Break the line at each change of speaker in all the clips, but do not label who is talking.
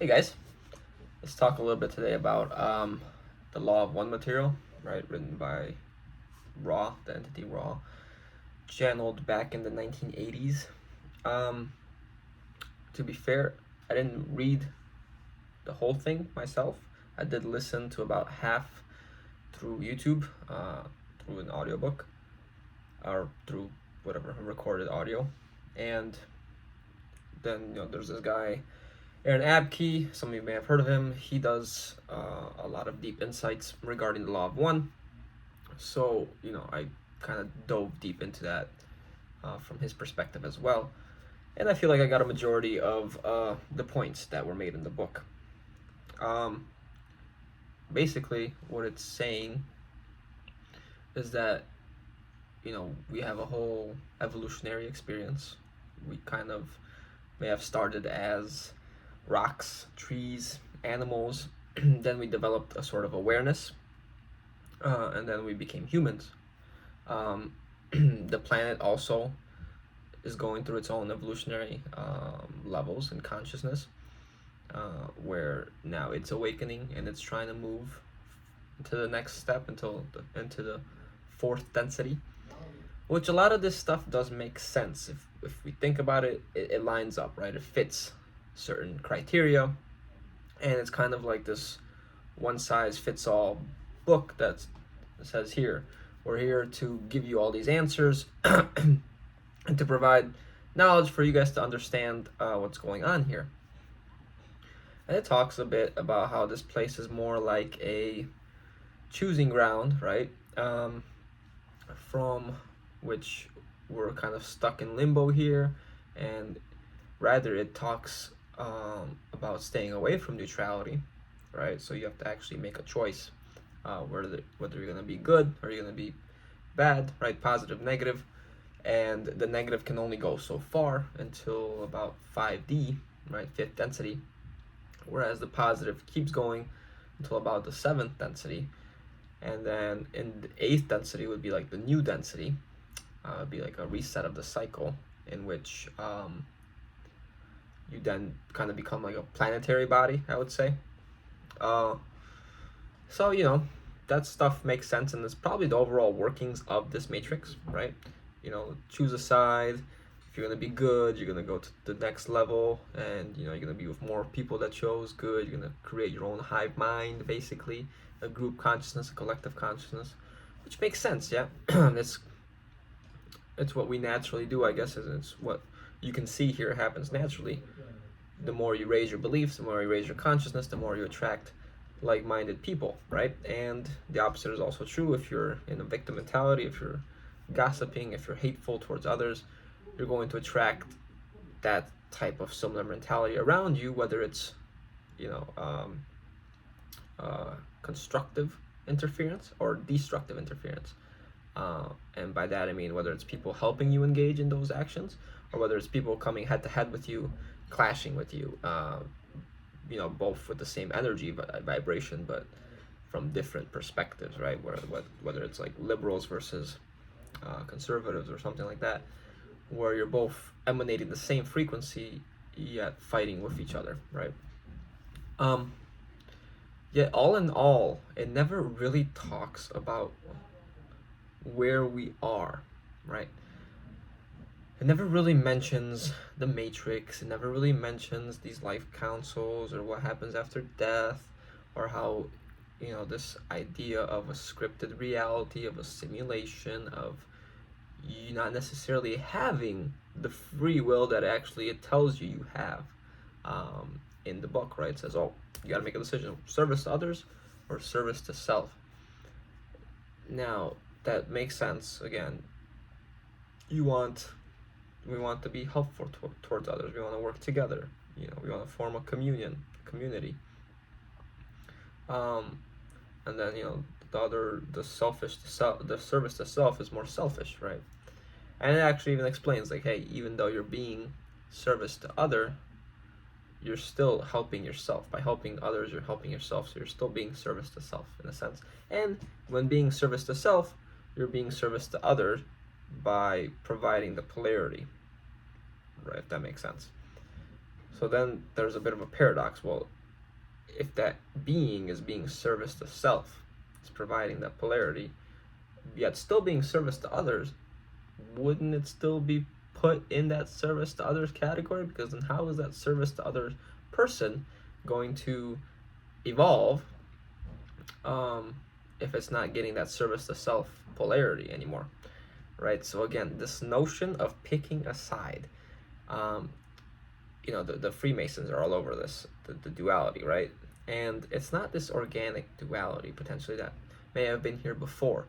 Hey guys, let's talk a little bit today about the Law of One material, right? Written by Raw, the entity Raw, channeled back in the 1980s. Um, to be fair, I didn't read the whole thing myself. I did listen to about half through YouTube, through an audiobook, or through whatever recorded audio, and then there's this guy Aaron Abke, some of you may have heard of him. He does a lot of deep insights regarding the Law of One. So, I kind of dove deep into that from his perspective as well. And I feel like I got a majority of the points that were made in the book. Um, Basically, what it's saying is that, we have a whole evolutionary experience. We kind of may have started as rocks, trees, animals. Then we developed a sort of awareness, and then we became humans. The planet also is going through its own evolutionary levels in consciousness, where now it's awakening and it's trying to move to the next step into the fourth density. Which a lot of this stuff does make sense if we think about it. It lines up, right? It fits certain criteria, and it's kind of like this one size fits all book that says here we're here to give you all these answers and to provide knowledge for you guys to understand what's going on here. And it talks a bit about how this place is more like a choosing ground, right? From which we're kind of stuck in limbo here, and rather it talks about staying away from neutrality, right? So you have to actually make a choice, whether you're going to be good or you're going to be bad, right? Positive, negative, and the negative can only go so far until about 5D, right? Fifth density, whereas the positive keeps going until about the seventh density, and then in the eighth density would be like the new density. It'd be like a reset of the cycle in which you then kind of become like a planetary body, I would say. So that stuff makes sense, and it's probably the overall workings of this matrix, right? Choose a side. If you're gonna be good, you're gonna go to the next level, and you're gonna be with more people that chose good. You're gonna create your own hive mind, basically, a group consciousness, a collective consciousness, which makes sense, yeah. It's what we naturally do, I guess, and it's what you can see here happens naturally. The more you raise your beliefs, the more you raise your consciousness, the more you attract like-minded people, right? And the opposite is also true. If you're in a victim mentality, if you're gossiping, if you're hateful towards others, you're going to attract that type of similar mentality around you, whether it's constructive interference or destructive interference. And by that I mean whether it's people helping you engage in those actions, or whether it's people coming head to head with you, clashing with you, both with the same energy vibration, but from different perspectives, right? Whether it's like liberals versus conservatives or something like that, where you're both emanating the same frequency yet fighting with each other, right? Yet all in all, it never really talks about where we are, right? It never really mentions the matrix. It never really mentions these life councils or what happens after death, or how this idea of a scripted reality, of a simulation, of you not necessarily having the free will that actually it tells you have in the book, right? It says, oh, you got to make a decision: service to others or service to self. Now that makes sense. Again, we want to be helpful towards others. We want to work together. We want to form a community. And then the service to self is more selfish, right? And it actually even explains, like, hey, even though you're being service to other, you're still helping yourself. By helping others, you're helping yourself. So you're still being service to self in a sense. And when being service to self, you're being service to others by providing the polarity, right? If that makes sense. So then there's a bit of a paradox. Well, if that being is being service to self, it's providing that polarity, yet still being service to others, wouldn't it still be put in that service to others category? Because then how is that service to others person going to evolve if it's not getting that service to self polarity anymore, right? So again, this notion of picking a side, um, the Freemasons are all over this, the duality, right? And it's not this organic duality potentially that may have been here before.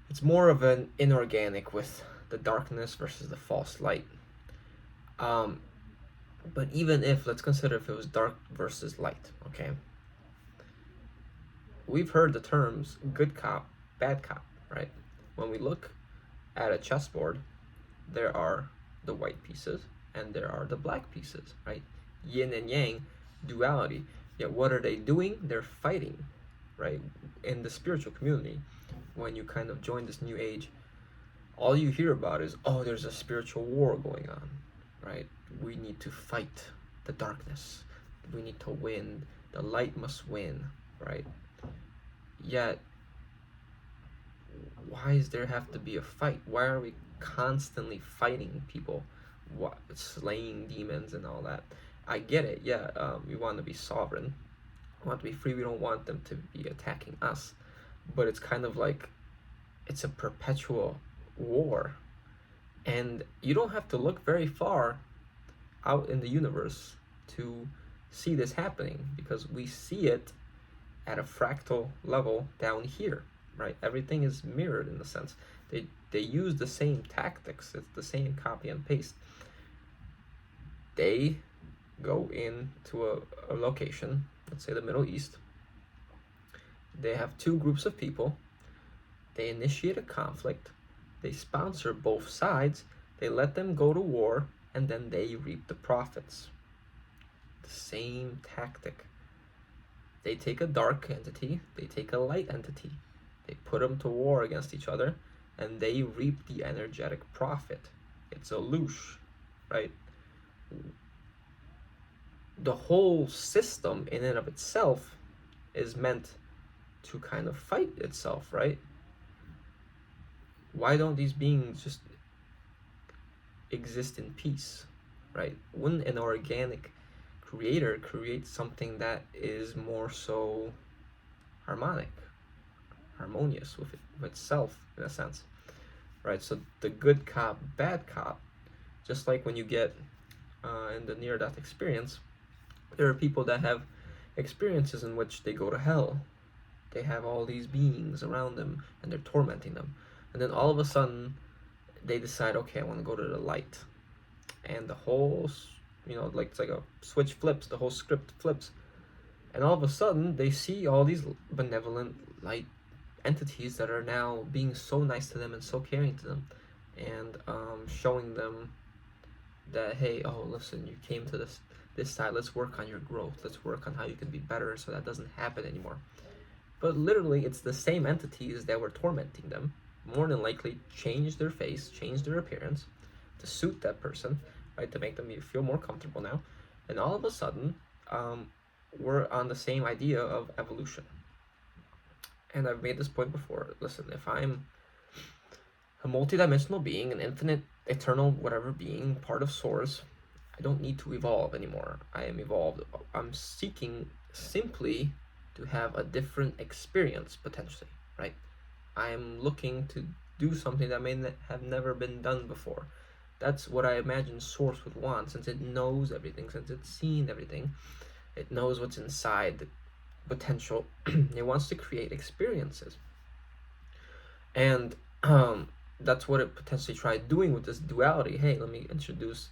It's more of an inorganic with the darkness versus the false light. But even if, let's consider if it was dark versus light, okay? We've heard the terms good cop, bad cop, right? When we look at a chessboard, there are the white pieces and there are the black pieces, right? Yin and yang, duality. Yet what are they doing? They're fighting, right? In the spiritual community, when you kind of join this new age, all you hear about is, oh, there's a spiritual war going on, right? We need to fight the darkness. We need to win. The light must win, right? Yet, why does there have to be a fight? Why are we constantly fighting people, slaying demons and all that? I get it, yeah, we want to be sovereign, we want to be free, we don't want them to be attacking us, but it's kind of like it's a perpetual war, and you don't have to look very far out in the universe to see this happening, because we see it at a fractal level down here, right? Everything is mirrored in a sense. They use the same tactics. It's the same copy and paste. They go into a location, let's say the Middle East. They have two groups of people. They initiate a conflict. They sponsor both sides. They let them go to war, and then they reap the profits. The same tactic. They take a dark entity, they take a light entity, they put them to war against each other, and they reap the energetic profit. It's a loosh, right? The whole system in and of itself is meant to kind of fight itself, right? Why don't these beings just exist in peace, right? Wouldn't an organic creator create something that is more so harmonious with itself in a sense, right? So the good cop, bad cop, just like when you get in the near-death experience, there are people that have experiences in which they go to hell. They have all these beings around them and they're tormenting them, and then all of a sudden they decide, okay, I want to go to the light, and the whole, like it's like a switch flips, the whole script flips, and all of a sudden they see all these benevolent light entities that are now being so nice to them and so caring to them, and showing them that, hey, oh, listen, you came to this side, let's work on your growth, let's work on how you can be better so that doesn't happen anymore. But literally it's the same entities that were tormenting them, more than likely change their face, change their appearance to suit that person, right, to make them feel more comfortable now, and all of a sudden we're on the same idea of evolution. And I've made this point before. Listen, if I'm a multidimensional being, an infinite, eternal, whatever being, part of Source, I don't need to evolve anymore. I am evolved. I'm seeking simply to have a different experience, potentially, right? I'm looking to do something that may have never been done before. That's what I imagine Source would want, since it knows everything, since it's seen everything. It knows what's inside the potential. It wants to create experiences. And that's what it potentially tried doing with this duality. Hey, let me introduce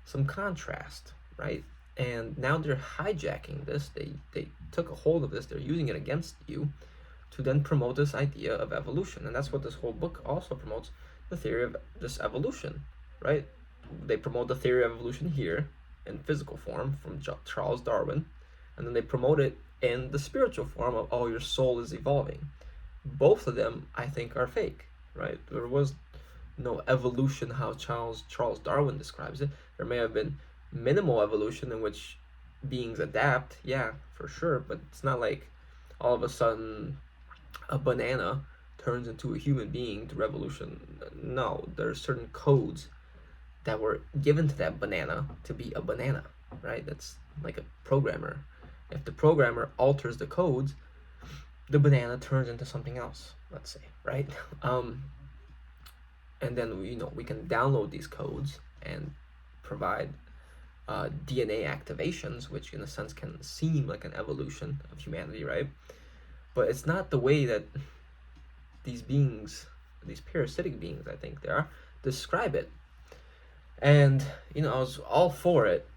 some contrast, right? And now they're hijacking this. They took a hold of this. They're using it against you to then promote this idea of evolution. And that's what this whole book also promotes, the theory of this evolution, right? They promote the theory of evolution here in physical form from Charles Darwin, and then they promote it in the spiritual form of, oh, your soul is evolving. Both of them, I think, are fake, right? There was no evolution how Charles Darwin describes it. There may have been minimal evolution in which beings adapt, yeah, for sure, but it's not like all of a sudden a banana turns into a human being through evolution. No, there are certain codes that were given to that banana to be a banana, right? That's like a programmer. If the programmer alters the codes, the banana turns into something else, let's say, right? Um, and then we can download these codes and provide DNA activations, which in a sense can seem like an evolution of humanity, right? But it's not the way that these beings, these parasitic beings, I think they are, describe it. And I was all for it,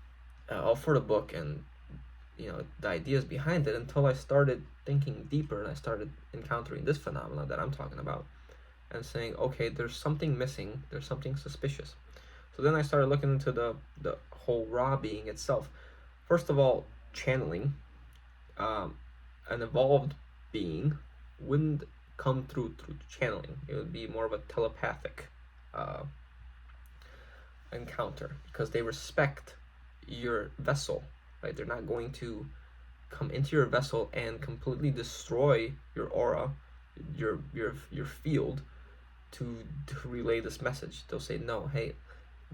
all for the book, and the ideas behind it, until I started thinking deeper and I started encountering this phenomenon that I'm talking about, and saying, okay, there's something missing, there's something suspicious. So then I started looking into the whole Ra being itself. First of all, channeling. An evolved being wouldn't come through channeling. It would be more of a telepathic uh, encounter, because they respect your vessel, right? They're not going to come into your vessel and completely destroy your aura, your field, to relay this message. They'll say, no, hey,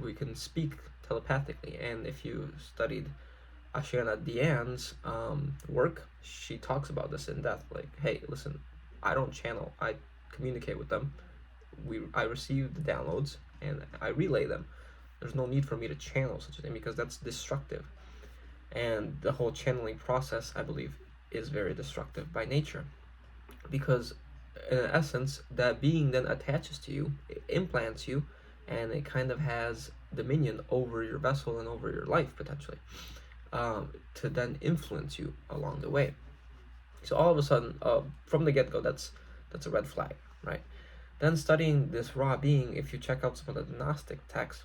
we can speak telepathically. And if you studied Ashana Diane's work, she talks about this in depth. Like, hey, listen, I don't channel, I communicate with them. I receive the downloads and I relay them. There's no need for me to channel such a thing, because that's destructive. And the whole channeling process, I believe, is very destructive by nature, because in essence, that being then attaches to you, it implants you, and it kind of has dominion over your vessel and over your life potentially, to then influence you along the way. So all of a sudden, from the get-go, that's a red flag, right? Then studying this Ra being, if you check out some of the Gnostic texts,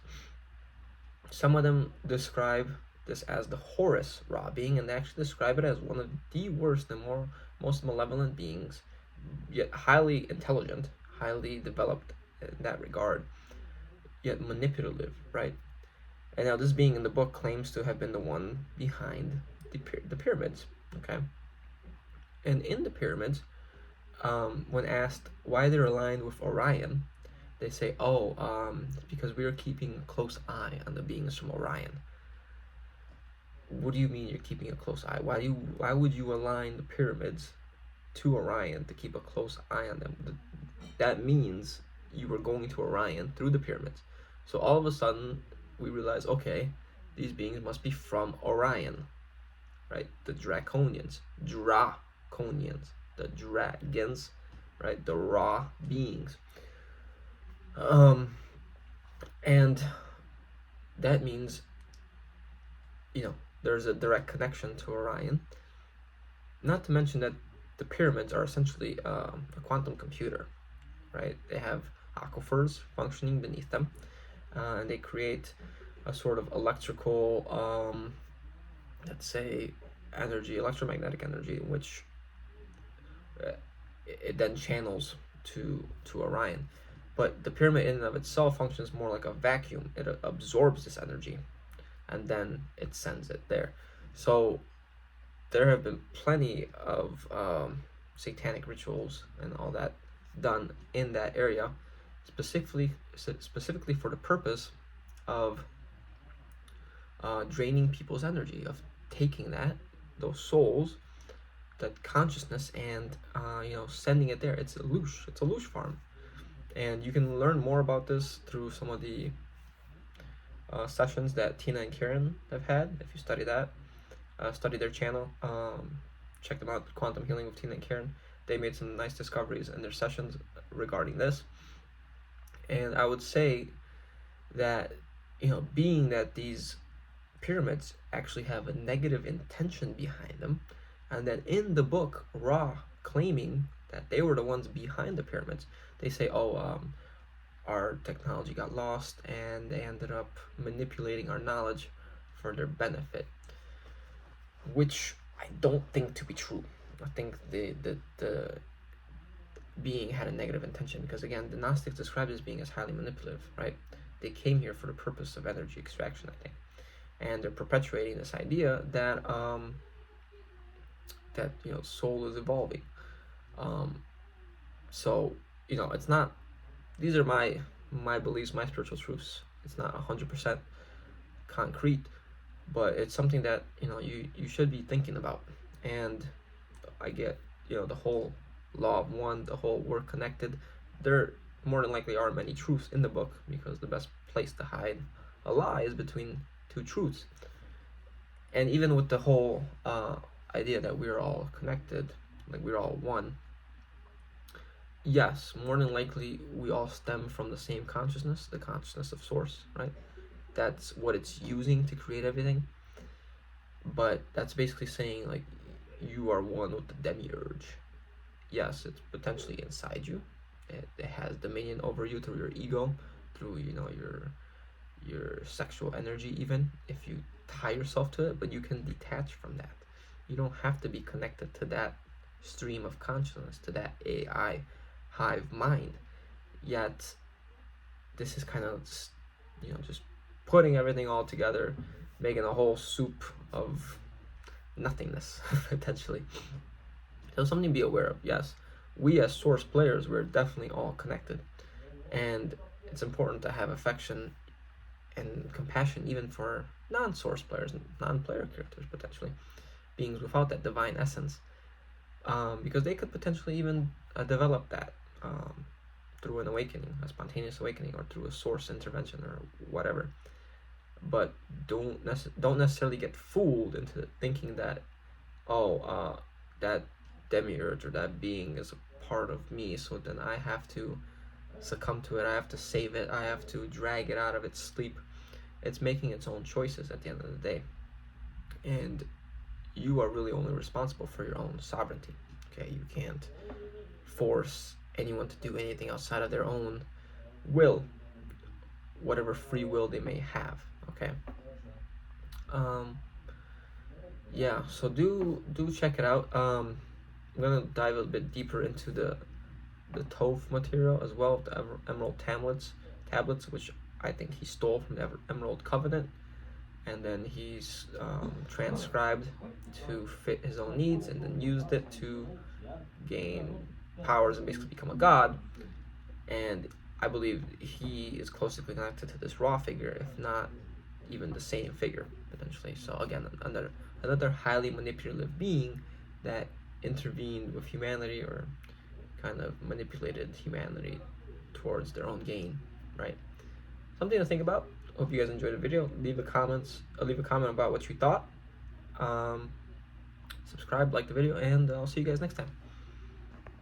some of them describe this as the Horus Ra being, and they actually describe it as one of the worst and most malevolent beings, yet highly intelligent, highly developed in that regard, yet manipulative, right? And now this being in the book claims to have been the one behind the pyramids, okay? And in the pyramids, when asked why they're aligned with Orion, they say, because we are keeping a close eye on the beings from Orion. What do you mean you're keeping a close eye? Why would you align the pyramids to Orion to keep a close eye on them? That means you were going to Orion through the pyramids. So all of a sudden, we realize, okay, these beings must be from Orion, right? The Draconians, the dragons, right? The Ra beings. And that means, there's a direct connection to Orion. Not to mention that the pyramids are essentially a quantum computer, right? They have aquifers functioning beneath them, and they create a sort of electrical, let's say, energy, electromagnetic energy, which it then channels to Orion. But the pyramid in and of itself functions more like a vacuum. It absorbs this energy, and then it sends it there. So there have been plenty of satanic rituals and all that done in that area, specifically for the purpose of draining people's energy, of taking those souls, that consciousness, and sending it there. It's a loosh farm, and you can learn more about this through some of the sessions that Tina and Karen have had. If you study that, study their channel, check them out. Quantum Healing with Tina and Karen. They made some nice discoveries in their sessions regarding this. And I would say that, being that these pyramids actually have a negative intention behind them, and then in the book, Ra claiming that they were the ones behind the pyramids, they say, our technology got lost and they ended up manipulating our knowledge for their benefit, which I don't think to be true. I think the being had a negative intention, because again, the Gnostics describe this being as highly manipulative, right? They came here for the purpose of energy extraction, I think. and they're perpetuating this idea that that soul is evolving. Um, so it's not. These are my beliefs, my spiritual truths. It's not 100% concrete, but it's something that you should be thinking about. And I get the whole law of one, the whole we're connected. There more than likely are many truths in the book, because the best place to hide a lie is between two truths. And even with the whole idea that we're all connected, like we're all one, yes, more than likely we all stem from the same consciousness, the consciousness of source, right? That's what it's using to create everything. But that's basically saying, like, you are one with the demiurge. Yes, it's potentially inside you. It has dominion over you through your ego, through your sexual energy, even if you tie yourself to it. But you can detach from that. You don't have to be connected to that stream of consciousness, to that AI hive mind. Yet this is kind of just putting everything all together, making a whole soup of nothingness potentially. So something to be aware of. Yes, we as source players, we're definitely all connected, and it's important to have affection and compassion even for non-source players, non-player characters, potentially beings without that divine essence, because they could potentially even develop that through an awakening, a spontaneous awakening, or through a source intervention or whatever. But don't necessarily get fooled into thinking that that demiurge or that being is a part of me, so then I have to succumb to it, I have to save it, I have to drag it out of its sleep. It's making its own choices at the end of the day, and you are really only responsible for your own sovereignty. Okay, you can't force anyone to do anything outside of their own will, whatever free will they may have. Okay. Yeah, so do check it out. I'm gonna dive a bit deeper into the Toph material as well, the Emerald tablets, which I think he stole from the Emerald Covenant, and then he's transcribed to fit his own needs, and then used it to gain powers and basically become a god. And I believe he is closely connected to this Ra figure, if not even the same figure potentially. So again, another highly manipulative being that intervened with humanity, or kind of manipulated humanity towards their own gain, right? Something to think about. Hope you guys enjoyed the video. Leave a comment about what you thought. Subscribe, like the video, and I'll see you guys next time.